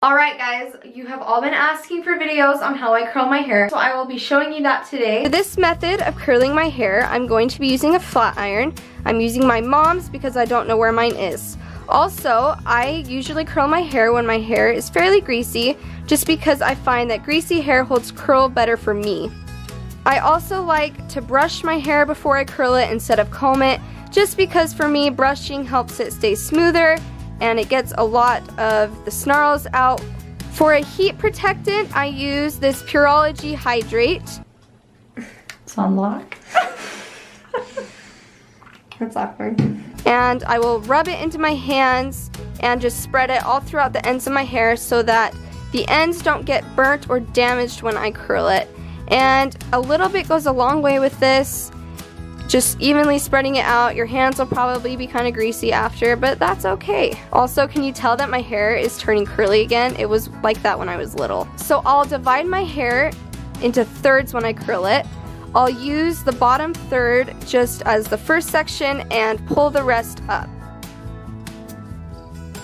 Alright guys, you have all been asking for videos on how I curl my hair, so I will be showing you that today. For this method of curling my hair, I'm going to be using a flat iron. I'm using my mom's because I don't know where mine is. Also, I usually curl my hair when my hair is fairly greasy, just because I find that greasy hair holds curl better for me. I also like to brush my hair before I curl it instead of comb it, just because for me, brushing helps it stay smoother and it gets a lot of the snarls out. For a heat protectant, I use this Pureology Hydrate. It's on lock. That's awkward. And I will rub it into my hands and just spread it all throughout the ends of my hair so that the ends don't get burnt or damaged when I curl it. And a little bit goes a long way with this. Just evenly spreading it out. Your hands will probably be kind of greasy after, but that's okay. Also, can you tell that my hair is turning curly again? It was like that when I was little. So I'll divide my hair into thirds when I curl it. I'll use the bottom third just as the first section and pull the rest up.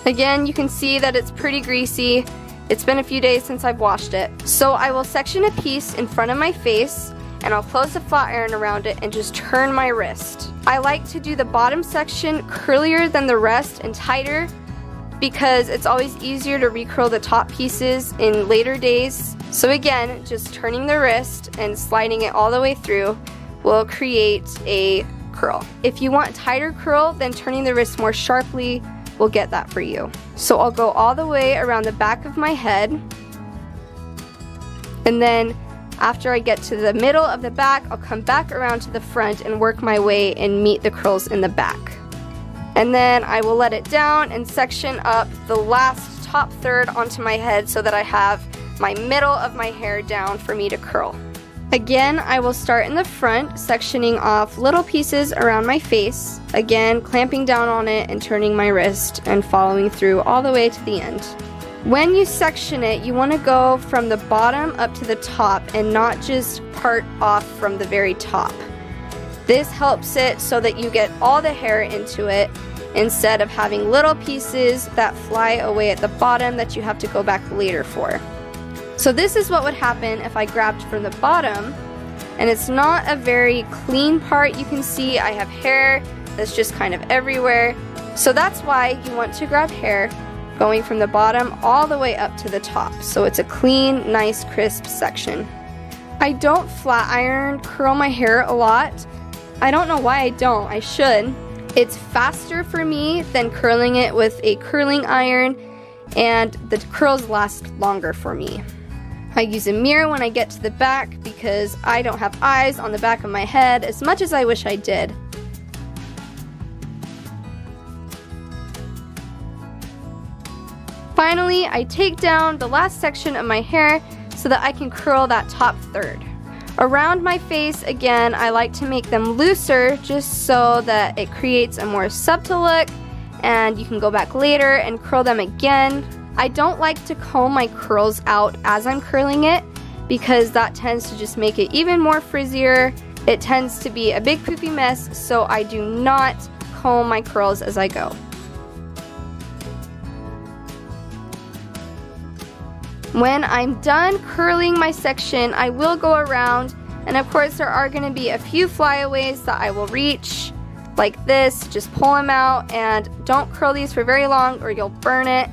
Again, you can see that it's pretty greasy. It's been a few days since I've washed it. So I will section a piece in front of my face and I'll close the flat iron around it and just turn my wrist. I like to do the bottom section curlier than the rest and tighter because it's always easier to recurl the top pieces in later days. So again, just turning the wrist and sliding it all the way through will create a curl. If you want tighter curl, then turning the wrist more sharply will get that for you. So I'll go all the way around the back of my head, and then after I get to the middle of the back, I'll come back around to the front and work my way and meet the curls in the back. And then I will let it down and section up the last top third onto my head so that I have my middle of my hair down for me to curl. Again, I will start in the front, sectioning off little pieces around my face, again clamping down on it and turning my wrist and following through all the way to the end. When you section it, you want to go from the bottom up to the top and not just part off from the very top. This helps it so that you get all the hair into it instead of having little pieces that fly away at the bottom that you have to go back later for. So this is what would happen if I grabbed from the bottom, and it's not a very clean part. You can see I have hair that's just kind of everywhere. So that's why you want to grab hair going from the bottom all the way up to the top, so it's a clean, nice, crisp section. I don't flat iron curl my hair a lot. I don't know why I don't. I should. It's faster for me than curling it with a curling iron, and the curls last longer for me. I use a mirror when I get to the back because I don't have eyes on the back of my head as much as I wish I did. Finally, I take down the last section of my hair so that I can curl that top third. Around my face, again, I like to make them looser just so that it creates a more subtle look, and you can go back later and curl them again. I don't like to comb my curls out as I'm curling it because that tends to just make it even more frizzier. It tends to be a big poofy mess, so I do not comb my curls as I go. When I'm done curling my section, I will go around, and of course there are going to be a few flyaways that I will reach, like this. Just pull them out, and don't curl these for very long or you'll burn it.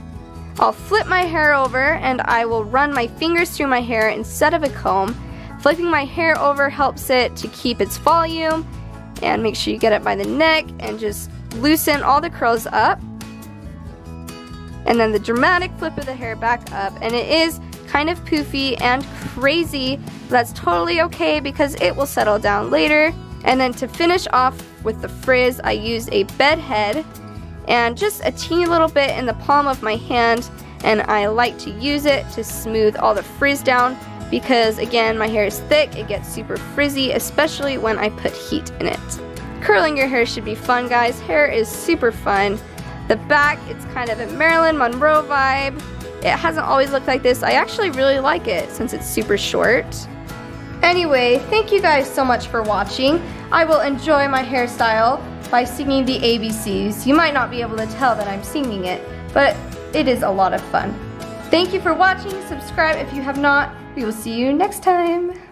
I'll flip my hair over and I will run my fingers through my hair instead of a comb. Flipping my hair over helps it to keep its volume, and make sure you get it by the neck and just loosen all the curls up. And then the dramatic flip of the hair back up, and it is kind of poofy and crazy. That's totally okay because it will settle down later. And then to finish off with the frizz, I use a bed head and just a teeny little bit in the palm of my hand, and I like to use it to smooth all the frizz down because, again, my hair is thick. It gets super frizzy, especially when I put heat in it. Curling your hair should be fun, guys. Hair is super fun. The back, it's kind of a Marilyn Monroe vibe. It hasn't always looked like this. I actually really like it since it's super short. Anyway, thank you guys so much for watching. I will enjoy my hairstyle by singing the ABCs. You might not be able to tell that I'm singing it, but it is a lot of fun. Thank you for watching. Subscribe if you have not. We will see you next time.